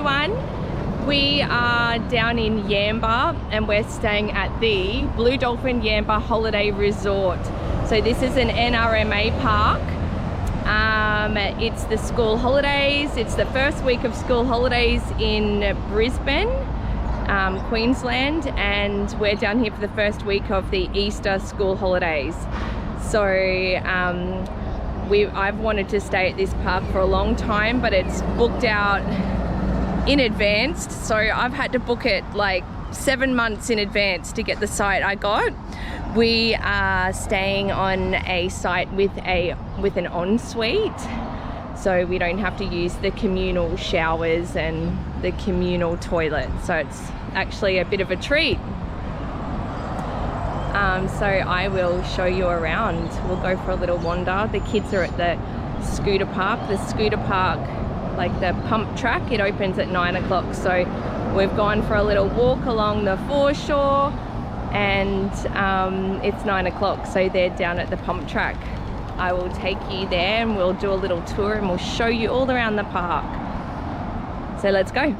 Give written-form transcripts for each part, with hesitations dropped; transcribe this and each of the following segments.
everyone. We are down in Yamba and we're staying at the Blue Dolphin Yamba Holiday Resort. So this is an NRMA park. It's the school holidays. It's the first week of school holidays in Brisbane, Queensland, and we're down here for the first week of the Easter school holidays. So I've wanted to stay at this park for a long time, but it's booked out in advance. So I've had to book it like 7 months in advance to get the site I got. We are staying on a site with an ensuite, so we don't have to use the communal showers and the communal toilet. So it's actually a bit of a treat. So I will show you around. We'll go for a little wander. The kids are at the scooter park. The scooter park, like the pump track, it opens at 9 o'clock. So we've gone for a little walk along the foreshore, and it's 9 o'clock, so they're down at the pump track. I will take you there and we'll do a little tour and we'll show you all around the park. So let's go.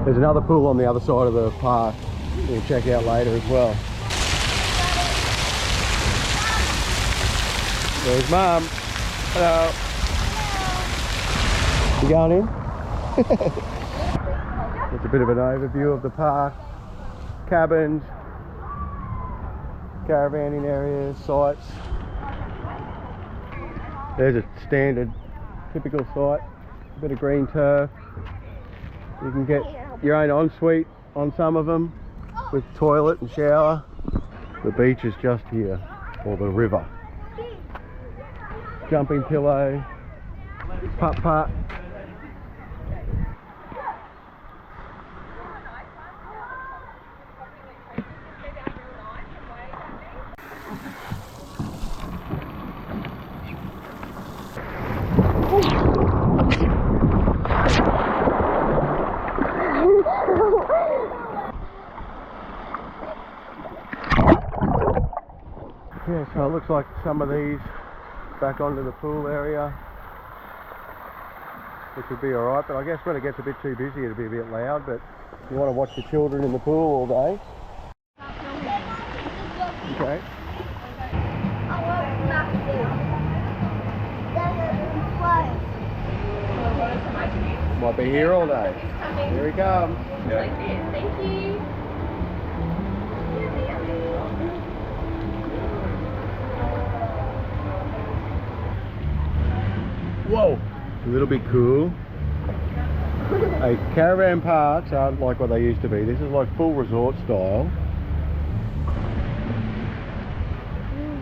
There's another pool on the other side of the park you can check out later as well. There's Mum. Hello. You going in? It's a bit of an overview of the park. Cabins, caravanning areas, sites. There's a standard, typical site. A bit of green turf. You can get your own ensuite on some of them with toilet and shower. The beach is just here, or the river. Jumping pillow, putt-putt. Yeah, so it looks like some of these back onto the pool area, which would be alright, but I guess when it gets a bit too busy it'll be a bit loud. But you want to watch the children in the pool all day. Okay. Might be here all day. Here he comes. Yeah. Thank you. Whoa! A little bit cool. Hey, caravan parks aren't like what they used to be. This is like full resort style,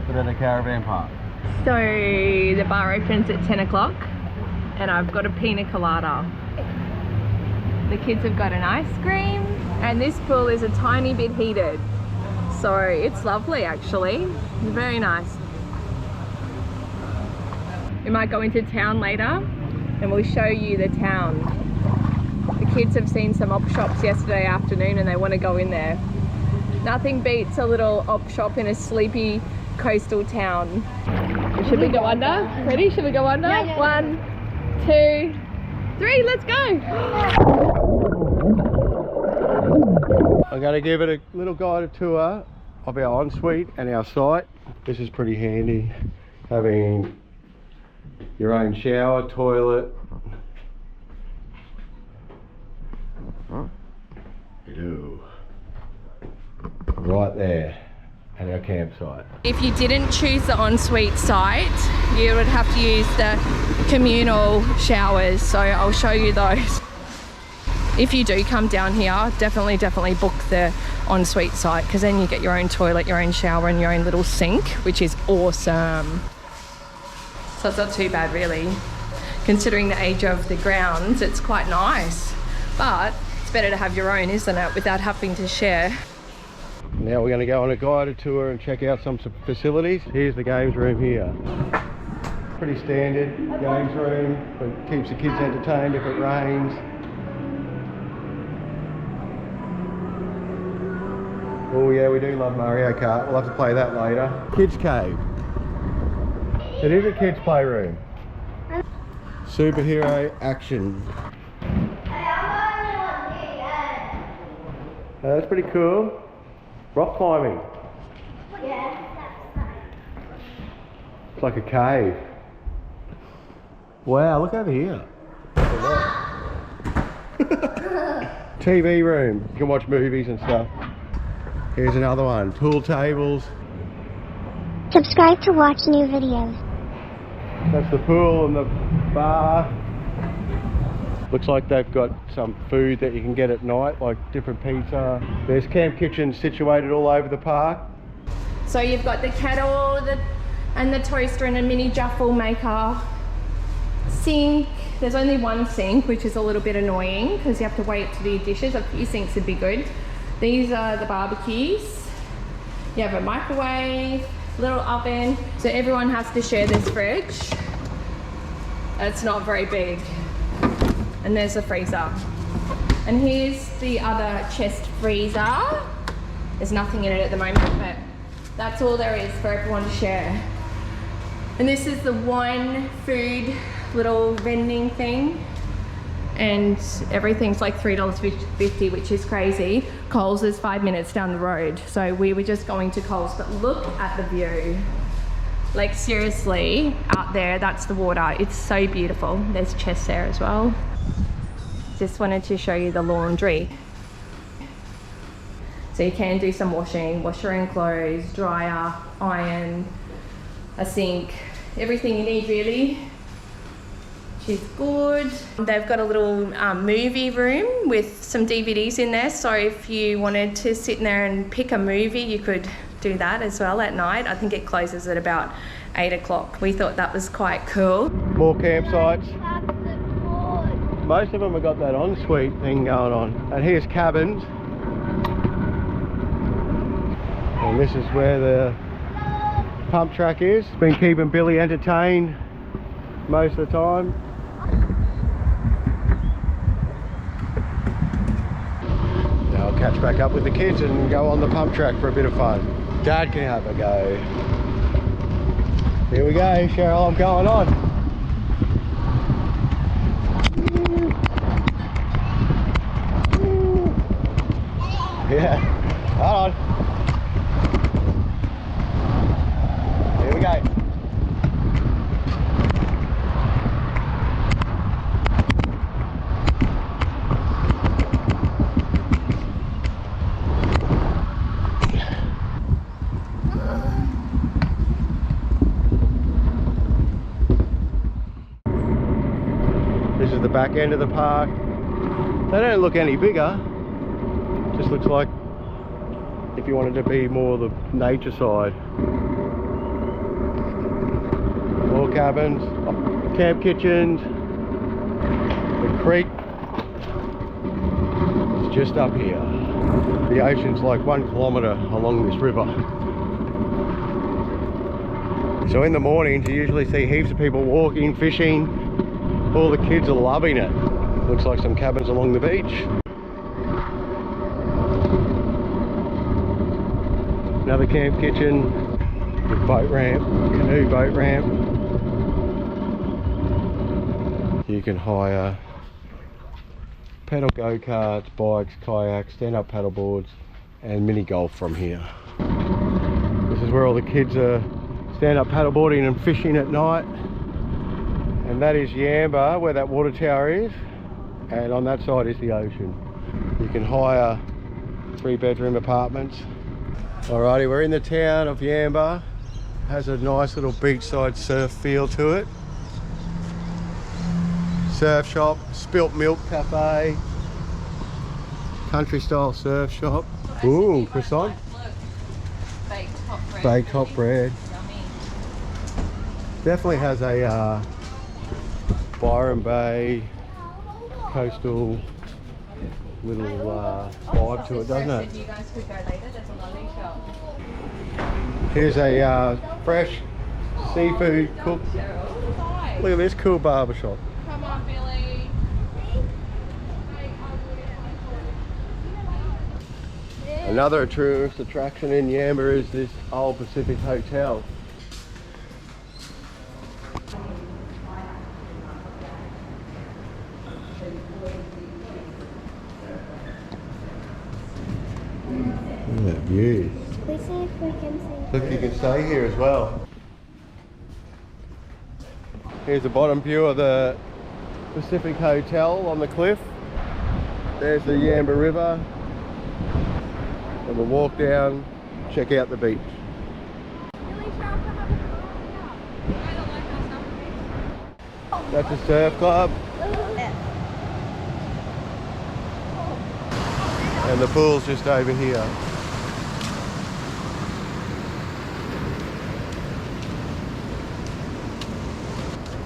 but at a caravan park. So the bar opens at 10 o'clock and I've got a pina colada. The kids have got an ice cream, and this pool is a tiny bit heated. So it's lovely actually, very nice. We might go into town later and we'll show you the town. The kids have seen some op shops yesterday afternoon and they want to go in there. Nothing beats a little op shop in a sleepy coastal town. Should we go under? Ready? Should we go under? Yeah. 1, 2, 3, let's go! I'm going to give it a little guided tour of our ensuite and our site. This is pretty handy, having your own shower, toilet. You do. Right there at our campsite. If you didn't choose the ensuite site, you would have to use the communal showers, so I'll show you those. If you do come down here, definitely book the ensuite site, because then you get your own toilet, your own shower and your own little sink, which is awesome. So it's not too bad really. Considering the age of the grounds, it's quite nice. But it's better to have your own, isn't it, without having to share. Now we're going to go on a guided tour and check out some facilities. Here's the games room here. Pretty standard games room, but keeps the kids entertained if it rains. Oh yeah, we do love Mario Kart. We'll have to play that later. Kids cave. It is a kids playroom. Superhero action. That's pretty cool. Rock climbing. It's like a cave. Wow, look over here. TV room. You can watch movies and stuff. Here's another one. Pool tables. Subscribe to watch new videos. That's the pool and the bar. Looks like they've got some food that you can get at night, like different pizza. There's camp kitchens situated all over the park. So you've got the kettle and the toaster and a mini jaffle maker. Sink. There's only one sink, which is a little bit annoying because you have to wait to do your dishes. A few sinks would be good. These are the barbecues. You have a microwave, little oven. So everyone has to share this fridge. It's not very big. And there's the freezer. And here's the other chest freezer. There's nothing in it at the moment, but that's all there is for everyone to share. And this is the one food little vending thing. And everything's like $3.50, which is crazy. Coles is 5 minutes down the road. So we were just going to Coles, but look at the view. Like seriously, out there, that's the water. It's so beautiful. There's chests there as well. Just wanted to show you the laundry. So you can do some washing, washer and clothes, dryer, iron, a sink, everything you need really. Which is good. They've got a little movie room with some DVDs in there. So if you wanted to sit in there and pick a movie, you could do that as well at night. I think it closes at about 8 o'clock. We thought that was quite cool. More campsites. Most of them have got that ensuite thing going on. And here's cabins. And this is where the pump track is. It's been keeping Billy entertained most of the time. Now I'll catch back up with the kids and go on the pump track for a bit of fun. Dad can have a go. Here we go, Cheryl, I'm going on. Yeah, hold on. Here we go. This is the back end of the park. They don't look any bigger. Just looks like if you wanted to be more the nature side. More cabins, camp kitchens. The creek is just up here. The ocean's like 1 kilometre along this river. So in the mornings you usually see heaps of people walking, fishing. All the kids are loving it. Looks like some cabins along the beach. Another camp kitchen with boat ramp, canoe boat ramp. You can hire pedal go-karts, bikes, kayaks, stand-up paddle boards and mini golf from here. This is where all the kids are stand-up paddleboarding and fishing at night. And that is Yamba, where that water tower is. And on that side is the ocean. You can hire 3-bedroom apartments. Alrighty, we're in the town of Yamba. Has a nice little beachside surf feel to it. Surf shop, spilt milk cafe, country style surf shop. Ooh, croissant. Baked hot bread. Definitely has a Byron Bay coastal little vibe to it, doesn't it? You guys could go later. There's a lolly shop. Here's a fresh seafood cook. Look at this cool barbershop. Come on, Billy. Another tourist attraction in Yamba is this old Pacific Hotel. Look at that view. Let's see if we can see. Look, you can stay here as well. Here's the bottom view of the Pacific Hotel on the cliff. There's the Yamba River. And we'll walk down, check out the beach. That's a surf club. And the pool's just over here.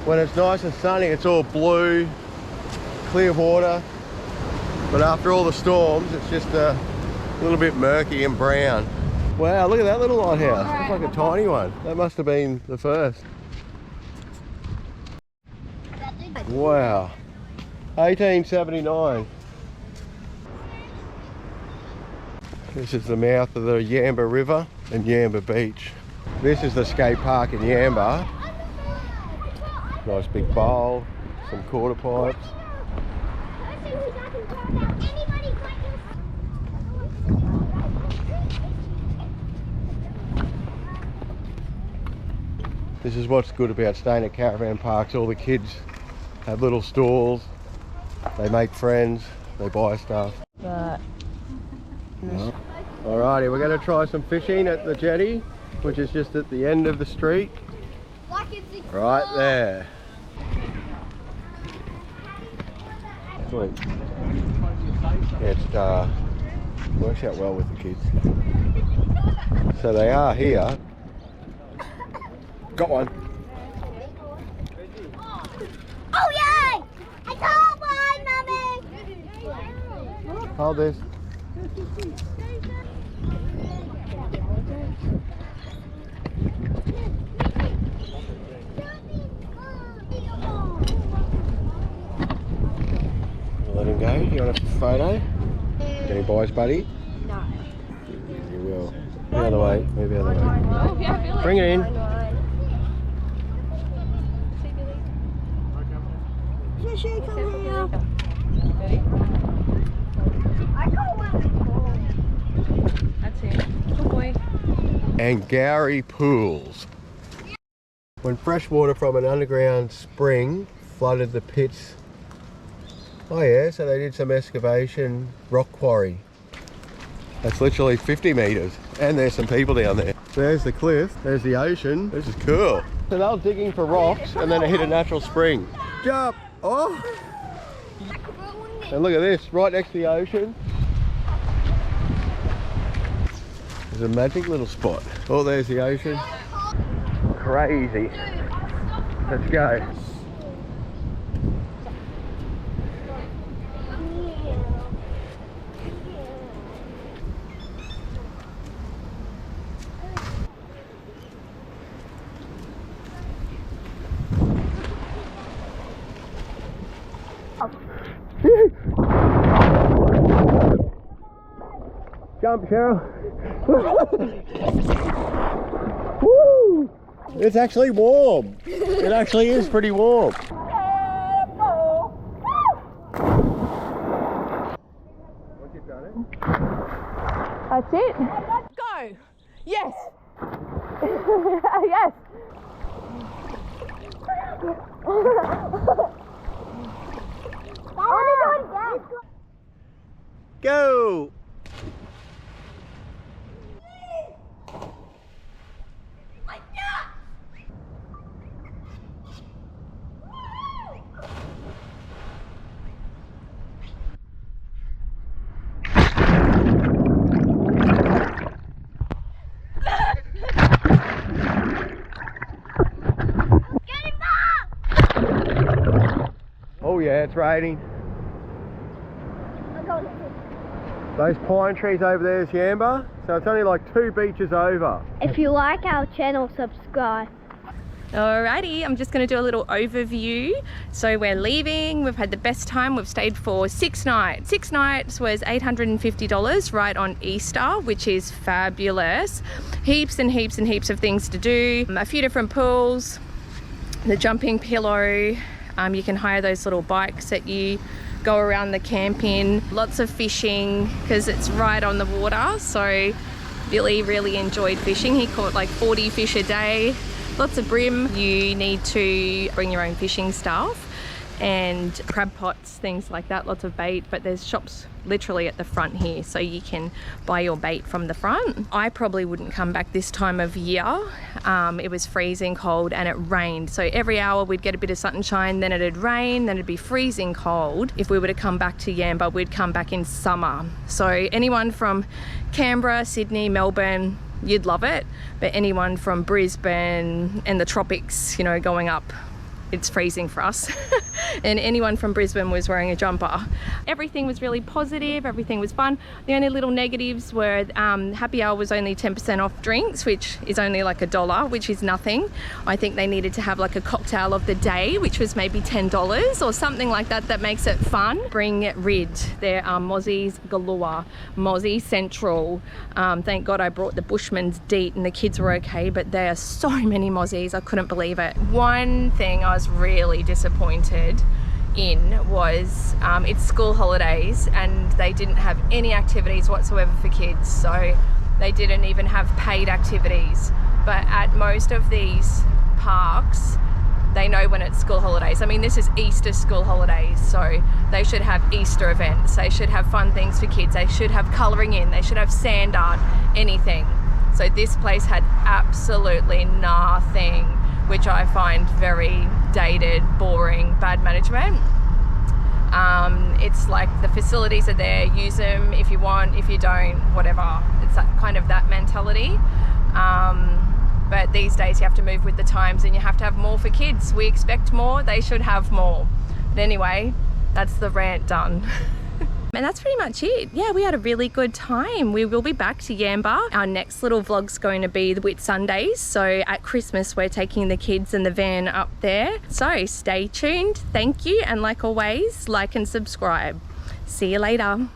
When it's nice and sunny, it's all blue, clear water. But after all the storms, it's just a little bit murky and brown. Wow, look at that little lighthouse. It's like a tiny one. That must have been the first. Wow. 1879. This is the mouth of the Yamba River and Yamba Beach. This is the skate park in Yamba. Nice big bowl, some quarter pipes. This is what's good about staying at caravan parks. All the kids have little stalls, they make friends, they buy stuff. But Alrighty, we're going to try some fishing at the jetty, which is just at the end of the street. Right there. Sweet. It works out well with the kids. So they are here. Got one. Oh yay! I got one, Mummy! Hold this. Let him go. You want a photo? Any boys, buddy? No. You will. The other way. Move the other way. oh yeah, Billy. Bring it in. Fishy, come here. Ready? I got one. That's him. Good boy. Angourie pools. When fresh water from an underground spring flooded the pits. Oh yeah, so they did some excavation, rock quarry. That's literally 50 metres, and there's some people down there. There's the cliff, there's the ocean. This is cool. So they were digging for rocks and then it hit a natural spring. Jump! Oh! And look at this, right next to the ocean. There's a magic little spot. Oh, there's the ocean. Crazy. Let's go. Jump, Cheryl. Woo! It's actually warm. It actually is pretty warm. Once you've done it. That's it. Go. Yes. yes. Go! Oh yeah, it's raining. I'm going to Those pine trees over there is Yamba, so it's only like 2 beaches over. If you like our channel, subscribe. Alrighty, I'm just going to do a little overview. So we're leaving. We've had the best time. We've stayed for 6 nights. 6 nights was $850 right on Easter, which is fabulous. Heaps and heaps and heaps of things to do. A few different pools, the jumping pillow. You can hire those little bikes that you go around the camp in. Lots of fishing because it's right on the water. So Billy really enjoyed fishing. He caught like 40 fish a day. Lots of brim. You need to bring your own fishing stuff and crab pots, things like that, lots of bait, but there's shops literally at the front here, so you can buy your bait from the front. I probably wouldn't come back this time of year. It was freezing cold and it rained, so every hour we'd get a bit of sunshine, then it'd rain, then it'd be freezing cold. If we were to come back to Yamba, we'd come back in summer. So anyone from Canberra, Sydney, Melbourne, you'd love it, but anyone from Brisbane and the tropics, you know, going up, it's freezing for us. And anyone from Brisbane was wearing a jumper. Everything was really positive, everything was fun. The only little negatives were happy hour was only 10% off drinks, which is only like $1, which is nothing. I think they needed to have like a cocktail of the day, which was maybe $10 or something like that, that makes it fun. Bring Rid, there are mozzies galore, Mozzie Central. Thank God I brought the Bushman's Deet and the kids were okay, but there are so many mozzies, I couldn't believe it. One thing I was really disappointed in was it's school holidays and they didn't have any activities whatsoever for kids, so they didn't even have paid activities. But at most of these parks, they know when it's school holidays. I mean, this is Easter school holidays, so they should have Easter events, they should have fun things for kids, they should have colouring in, they should have sand art, anything. So this place had absolutely nothing, which I find very dated, boring, bad management. It's like the facilities are there, use them if you want, if you don't, whatever. It's that kind of that mentality. But these days you have to move with the times and you have to have more for kids. We expect more, they should have more. But anyway, that's the rant done. And that's pretty much it. Yeah, we had a really good time. We will be back to Yamba. Our next little vlog's going to be the Whitsundays. So at Christmas, we're taking the kids and the van up there. So stay tuned. Thank you. And like always, like and subscribe. See you later.